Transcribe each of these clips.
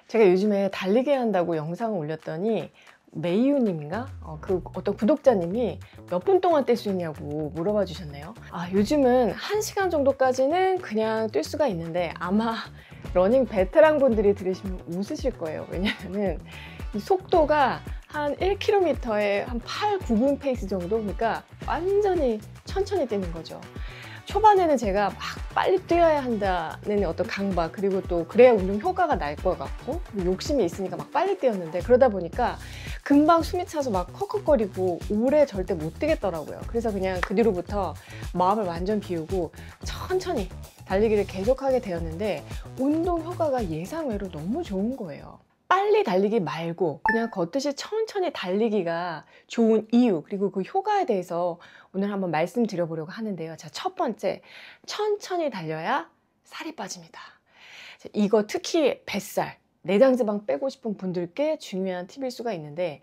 제가 요즘에 달리기 한다고 영상을 올렸더니 메이유님인가? 그 어떤 구독자님이 몇 분 동안 뛸 수 있냐고 물어봐 주셨네요. 요즘은 1시간 정도까지는 그냥 뛸 수가 있는데 아마 러닝 베테랑 분들이 들으시면 웃으실 거예요. 왜냐면은 이 속도가 한 1km에 한 8, 9분 페이스 정도? 그러니까 완전히 천천히 뛰는 거죠. 초반에는 제가 막 빨리 뛰어야 한다는 어떤 강박, 그리고 또 그래야 운동 효과가 날 것 같고 욕심이 있으니까 막 빨리 뛰었는데, 그러다 보니까 금방 숨이 차서 막 헉헉거리고 오래 절대 못 뛰겠더라고요. 그래서 그냥 그 뒤로부터 마음을 완전 비우고 천천히 달리기를 계속하게 되었는데, 운동 효과가 예상외로 너무 좋은 거예요. 빨리 달리기 말고 그냥 걷듯이 천천히 달리기가 좋은 이유, 그리고 그 효과에 대해서 오늘 한번 말씀드려보려고 하는데요. 자, 첫 번째, 천천히 달려야 살이 빠집니다. 이거 특히 뱃살, 내장지방 빼고 싶은 분들께 중요한 팁일 수가 있는데,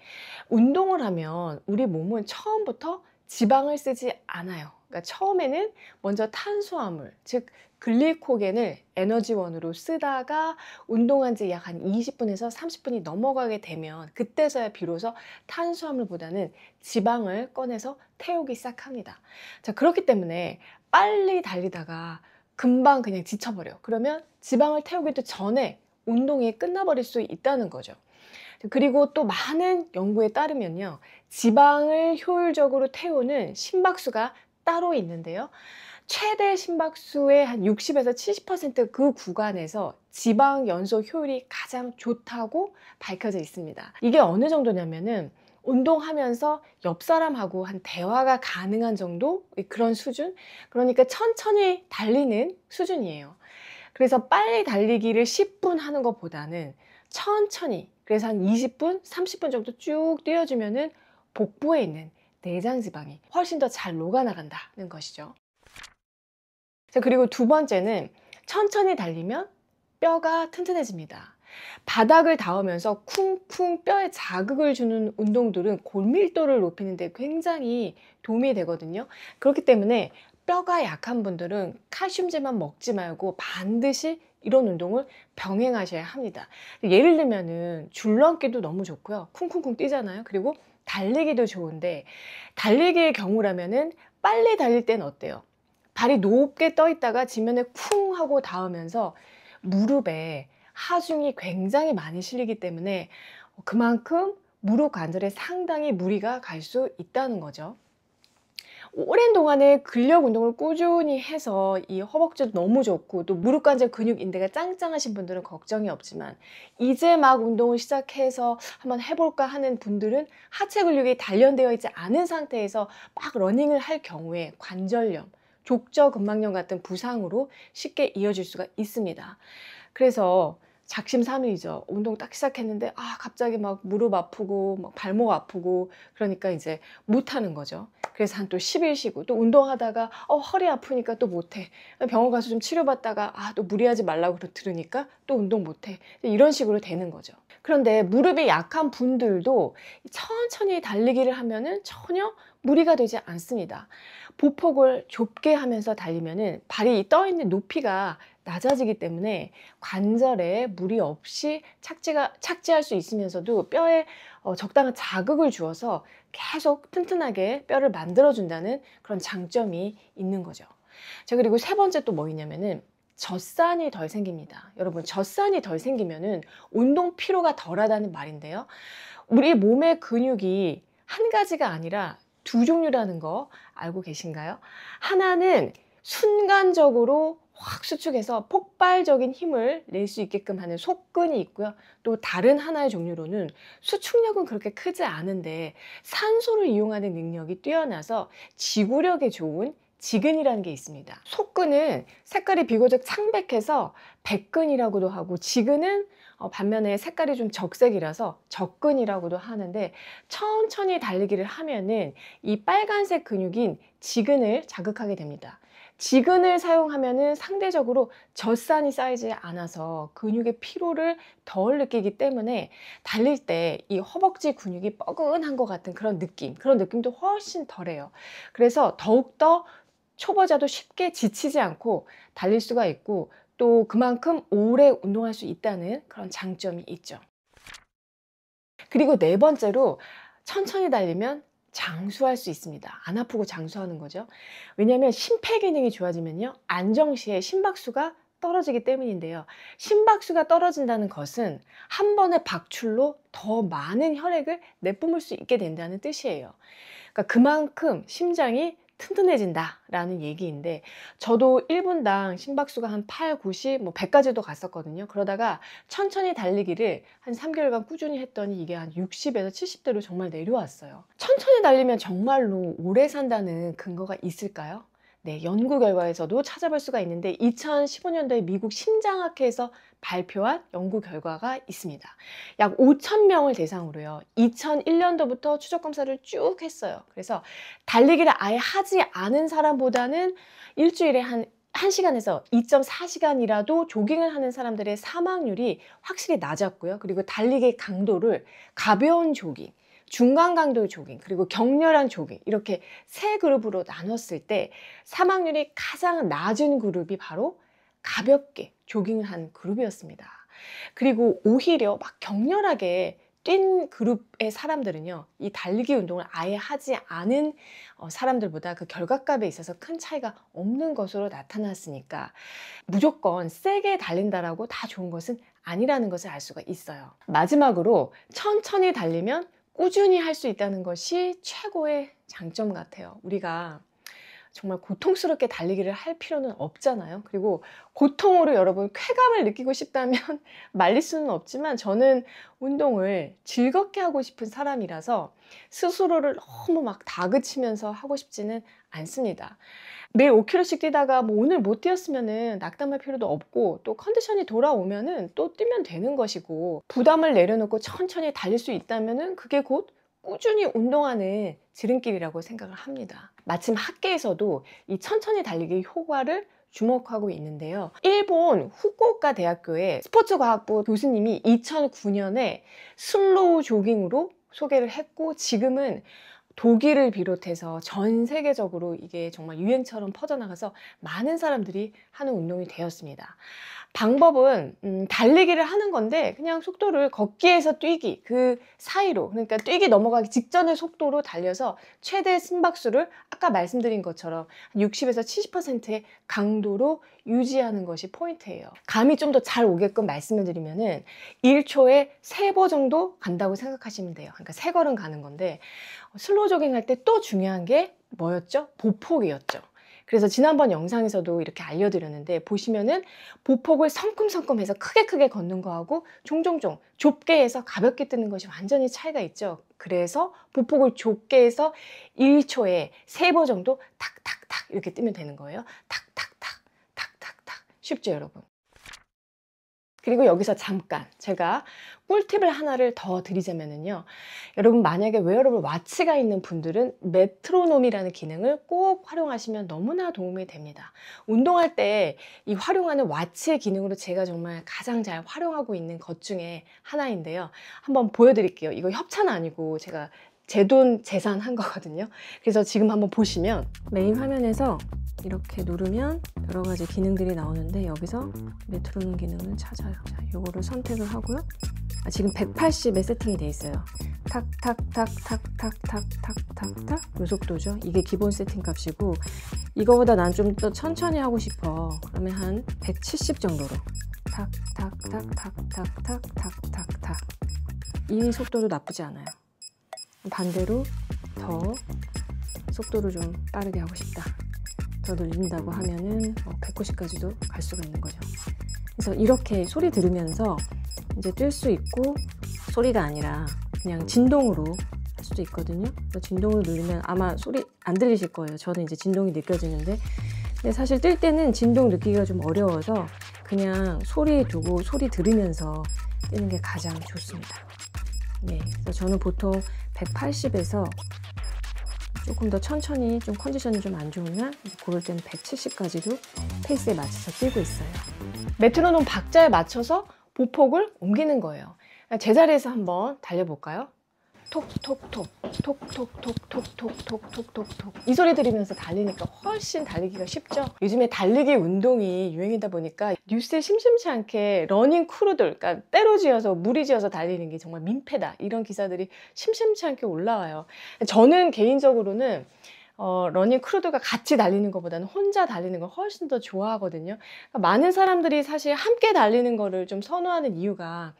운동을 하면 우리 몸은 처음부터 지방을 쓰지 않아요. 그러니까 처음에는 먼저 탄수화물, 즉 글리코겐을 에너지원으로 쓰다가 운동한 지 약 한 20분에서 30분이 넘어가게 되면 그때서야 비로소 탄수화물보다는 지방을 꺼내서 태우기 시작합니다. 자, 그렇기 때문에 빨리 달리다가 금방 그냥 지쳐버려. 그러면 지방을 태우기도 전에 운동이 끝나버릴 수 있다는 거죠. 그리고 또 많은 연구에 따르면요, 지방을 효율적으로 태우는 심박수가 따로 있는데요, 최대 심박수의 한 60에서 70% 구간에서 지방 연소 효율이 가장 좋다고 밝혀져 있습니다. 이게 어느 정도냐면은 운동하면서 옆 사람하고 한 대화가 가능한 정도, 그런 수준? 그러니까 천천히 달리는 수준이에요. 그래서 빨리 달리기를 10분 하는 것보다는 천천히, 그래서 한 20분, 30분 정도 쭉 뛰어주면은 복부에 있는 내장 지방이 훨씬 더 잘 녹아나간다는 것이죠. 자, 그리고 두 번째는 천천히 달리면 뼈가 튼튼해집니다. 바닥을 닿으면서 쿵쿵 뼈에 자극을 주는 운동들은 골밀도를 높이는 데 굉장히 도움이 되거든요. 그렇기 때문에 뼈가 약한 분들은 칼슘제만 먹지 말고 반드시 이런 운동을 병행하셔야 합니다. 예를 들면은 줄넘기도 너무 좋고요. 쿵쿵쿵 뛰잖아요. 그리고 달리기도 좋은데, 달리기의 경우라면은 빨리 달릴 때는 어때요? 발이 높게 떠 있다가 지면에 쿵 하고 닿으면서 무릎에 하중이 굉장히 많이 실리기 때문에 그만큼 무릎 관절에 상당히 무리가 갈 수 있다는 거죠. 오랜 동안에 근력 운동을 꾸준히 해서 이 허벅지도 너무 좋고 또 무릎 관절 근육 인대가 짱짱하신 분들은 걱정이 없지만, 이제 막 운동을 시작해서 한번 해볼까 하는 분들은 하체 근육이 단련되어 있지 않은 상태에서 막 러닝을 할 경우에 관절염, 족저근막염 같은 부상으로 쉽게 이어질 수가 있습니다. 그래서 작심삼일이죠. 운동 딱 시작했는데 갑자기 막 무릎 아프고 막 발목 아프고 그러니까 이제 못 하는 거죠. 그래서 한 또 10일 쉬고, 또 운동하다가 허리 아프니까 또 못해. 병원 가서 좀 치료받다가 또 무리하지 말라고 들으니까 또 운동 못해. 이런 식으로 되는 거죠. 그런데 무릎이 약한 분들도 천천히 달리기를 하면은 전혀 무리가 되지 않습니다. 보폭을 좁게 하면서 달리면은 발이 떠 있는 높이가 낮아지기 때문에 관절에 무리 없이 착지할 수 있으면서도 뼈에 적당한 자극을 주어서 계속 튼튼하게 뼈를 만들어준다는 그런 장점이 있는 거죠. 자, 그리고 세 번째 또 뭐 있냐면은 젖산이 덜 생깁니다. 여러분, 젖산이 덜 생기면은 운동 피로가 덜하다는 말인데요, 우리 몸의 근육이 한 가지가 아니라 두 종류라는 거 알고 계신가요? 하나는 순간적으로 확 수축해서 폭발적인 힘을 낼 수 있게끔 하는 속근이 있고요. 또 다른 하나의 종류로는 수축력은 그렇게 크지 않은데 산소를 이용하는 능력이 뛰어나서 지구력에 좋은 지근이라는 게 있습니다. 속근은 색깔이 비교적 창백해서 백근이라고도 하고, 지근은 반면에 색깔이 좀 적색이라서 적근이라고도 하는데, 천천히 달리기를 하면은 이 빨간색 근육인 지근을 자극하게 됩니다. 지근을 사용하면은 상대적으로 젖산이 쌓이지 않아서 근육의 피로를 덜 느끼기 때문에 달릴 때 이 허벅지 근육이 뻐근한 것 같은 그런 느낌도 훨씬 덜해요. 그래서 더욱더 초보자도 쉽게 지치지 않고 달릴 수가 있고, 또 그만큼 오래 운동할 수 있다는 그런 장점이 있죠. 그리고 네 번째로 천천히 달리면 장수할 수 있습니다. 안 아프고 장수하는 거죠. 왜냐하면 심폐기능이 좋아지면요, 안정시에 심박수가 떨어지기 때문인데요. 심박수가 떨어진다는 것은 한 번의 박출로 더 많은 혈액을 내뿜을 수 있게 된다는 뜻이에요. 그러니까 그만큼 심장이 튼튼해진다라는 얘기인데, 저도 1분당 심박수가 한 8, 90, 100까지도 갔었거든요. 그러다가 천천히 달리기를 한 3개월간 꾸준히 했더니 이게 한 60에서 70대로 정말 내려왔어요. 천천히 달리면 정말로 오래 산다는 근거가 있을까요? 네, 연구 결과에서도 찾아볼 수가 있는데 2015년도에 미국 심장학회에서 발표한 연구 결과가 있습니다. 약 5,000명을 대상으로요, 2001년도부터 추적 검사를 쭉 했어요. 그래서 달리기를 아예 하지 않은 사람보다는 일주일에 한 1시간에서 2.4시간이라도 조깅을 하는 사람들의 사망률이 확실히 낮았고요. 그리고 달리기 강도를 가벼운 조깅, 중간 강도의 조깅, 그리고 격렬한 조깅, 이렇게 세 그룹으로 나눴을 때 사망률이 가장 낮은 그룹이 바로 가볍게 조깅을 한 그룹이었습니다. 그리고 오히려 막 격렬하게 뛴 그룹의 사람들은요, 이 달리기 운동을 아예 하지 않은 사람들보다 그 결과값에 있어서 큰 차이가 없는 것으로 나타났으니까 무조건 세게 달린다라고 다 좋은 것은 아니라는 것을 알 수가 있어요. 마지막으로 천천히 달리면 꾸준히 할 수 있다는 것이 최고의 장점 같아요. 우리가 정말 고통스럽게 달리기를 할 필요는 없잖아요. 그리고 고통으로 여러분 쾌감을 느끼고 싶다면 말릴 수는 없지만, 저는 운동을 즐겁게 하고 싶은 사람이라서 스스로를 너무 막 다그치면서 하고 싶지는 않습니다. 매일 5km씩 뛰다가 오늘 못 뛰었으면은 낙담할 필요도 없고, 또 컨디션이 돌아오면은 또 뛰면 되는 것이고, 부담을 내려놓고 천천히 달릴 수 있다면은 그게 곧 꾸준히 운동하는 지름길이라고 생각을 합니다. 마침 학계에서도 이 천천히 달리기 효과를 주목하고 있는데요. 일본 후쿠오카 대학교의 스포츠과학부 교수님이 2009년에 슬로우 조깅으로 소개를 했고, 지금은 독일을 비롯해서 전 세계적으로 이게 정말 유행처럼 퍼져나가서 많은 사람들이 하는 운동이 되었습니다. 방법은 달리기를 하는 건데, 그냥 속도를 걷기에서 뛰기 그 사이로, 그러니까 뛰기 넘어가기 직전의 속도로 달려서 최대 심박수를 아까 말씀드린 것처럼 60에서 70%의 강도로 유지하는 것이 포인트예요. 감이 좀 더 잘 오게끔 말씀을 드리면은 1초에 3보 정도 간다고 생각하시면 돼요. 그러니까 3걸음 가는 건데, 슬로우 조깅 할 때 또 중요한 게 뭐였죠? 보폭이었죠. 그래서 지난번 영상에서도 이렇게 알려드렸는데, 보시면은 보폭을 성큼성큼해서 크게 걷는 거하고 종종종 좁게 해서 가볍게 뛰는 것이 완전히 차이가 있죠. 그래서 보폭을 좁게 해서 1초에 3보 정도 탁탁탁 이렇게 뛰면 되는 거예요. 탁탁탁 탁탁탁. 쉽죠, 여러분? 그리고 여기서 잠깐 제가 꿀팁을 하나를 더 드리자면요, 여러분 만약에 웨어러블 와치가 있는 분들은 메트로놈이라는 기능을 꼭 활용하시면 너무나 도움이 됩니다. 운동할 때 이 활용하는 와치의 기능으로 제가 정말 가장 잘 활용하고 있는 것 중에 하나인데요. 한번 보여드릴게요. 이거 협찬 아니고 제가 제 돈 재산한 거거든요. 그래서 지금 한번 보시면 메인 화면에서 이렇게 누르면 여러 가지 기능들이 나오는데, 여기서 메트로놈 기능을 찾아요. 자, 요거를 선택을 하고요. 지금 180에 세팅이 돼 있어요. 탁탁탁탁탁탁탁탁탁 요 속도죠. 이게 기본 세팅 값이고, 이거보다 난 좀 더 천천히 하고 싶어 그러면 한 170 정도로 탁탁탁탁탁탁탁탁탁. 이 속도도 나쁘지 않아요. 반대로 더 속도를 좀 빠르게 하고 싶다, 더 늘린다고 하면은 190까지도 갈 수가 있는 거죠. 그래서 이렇게 소리 들으면서 이제 뛸 수 있고, 소리가 아니라 그냥 진동으로 할 수도 있거든요. 진동으로 누르면 아마 소리 안 들리실 거예요. 저는 이제 진동이 느껴지는데, 근데 사실 뛸 때는 진동 느끼기가 좀 어려워서 그냥 소리 두고 소리 들으면서 뛰는 게 가장 좋습니다. 네, 그래서 저는 보통 180에서 조금 더 천천히, 좀 컨디션이 좀 안 좋으면 그럴 때는 170까지도 페이스에 맞춰서 뛰고 있어요. 메트로놈 박자에 맞춰서 보폭을 옮기는 거예요. 제자리에서 한번 달려볼까요? 톡톡톡 톡톡톡톡톡톡톡톡 이 소리 들으면서 달리니까 훨씬 달리기가 쉽죠. 요즘에 달리기 운동이 유행이다 보니까 뉴스에 심심치 않게 러닝 크루들, 그러니까 때로지어서 무리지어서 달리는 게 정말 민폐다 이런 기사들이 심심치 않게 올라와요. 저는 개인적으로는 러닝 크루들과 같이 달리는 것보다는 혼자 달리는 걸 훨씬 더 좋아하거든요. 그러니까 많은 사람들이 사실 함께 달리는 거를 좀 선호하는 이유가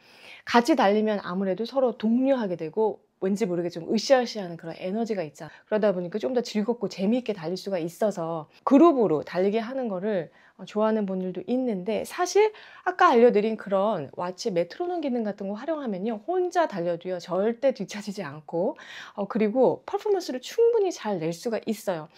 같이 달리면 아무래도 서로 독려하게 되고 왠지 모르게 좀 으쌰으쌰하는 그런 에너지가 있잖아. 그러다 보니까 좀 더 즐겁고 재미있게 달릴 수가 있어서 그룹으로 달리기 하는 거를 좋아하는 분들도 있는데, 사실 아까 알려드린 그런 와치 메트로놈 기능 같은 거 활용하면요 혼자 달려도요 절대 뒤처지지 않고 그리고 퍼포먼스를 충분히 잘 낼 수가 있어요.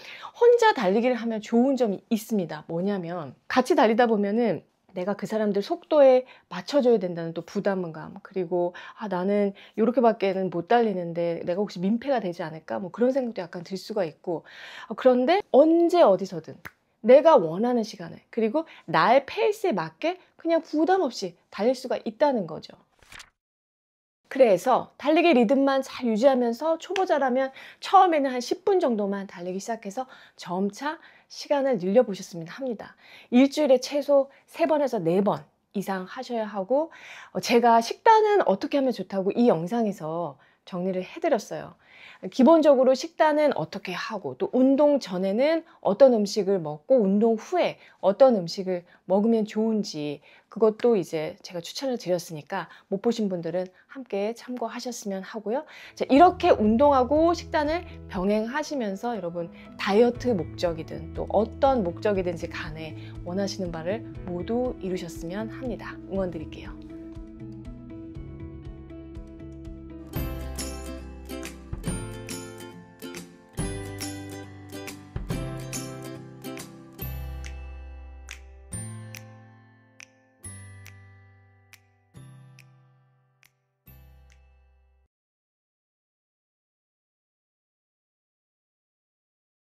혼자 달리기를 하면 좋은 점이 있습니다. 뭐냐면 같이 달리다 보면은 내가 그 사람들 속도에 맞춰줘야 된다는 또 부담감, 그리고 나는 이렇게밖에는 못 달리는데 내가 혹시 민폐가 되지 않을까, 뭐 그런 생각도 약간 들 수가 있고, 그런데 언제 어디서든 내가 원하는 시간에 그리고 나의 페이스에 맞게 그냥 부담 없이 달릴 수가 있다는 거죠. 그래서 달리기 리듬만 잘 유지하면서 초보자라면 처음에는 한 10분 정도만 달리기 시작해서 점차 시간을 늘려보셨으면 합니다. 일주일에 최소 3번에서 4번 이상 하셔야 하고, 제가 식단은 어떻게 하면 좋다고 이 영상에서 정리를 해드렸어요. 기본적으로 식단은 어떻게 하고, 또 운동 전에는 어떤 음식을 먹고 운동 후에 어떤 음식을 먹으면 좋은지, 그것도 이제 제가 추천을 드렸으니까 못 보신 분들은 함께 참고하셨으면 하고요. 자, 이렇게 운동하고 식단을 병행하시면서 여러분 다이어트 목적이든 또 어떤 목적이든지 간에 원하시는 바를 모두 이루셨으면 합니다. 응원 드릴게요.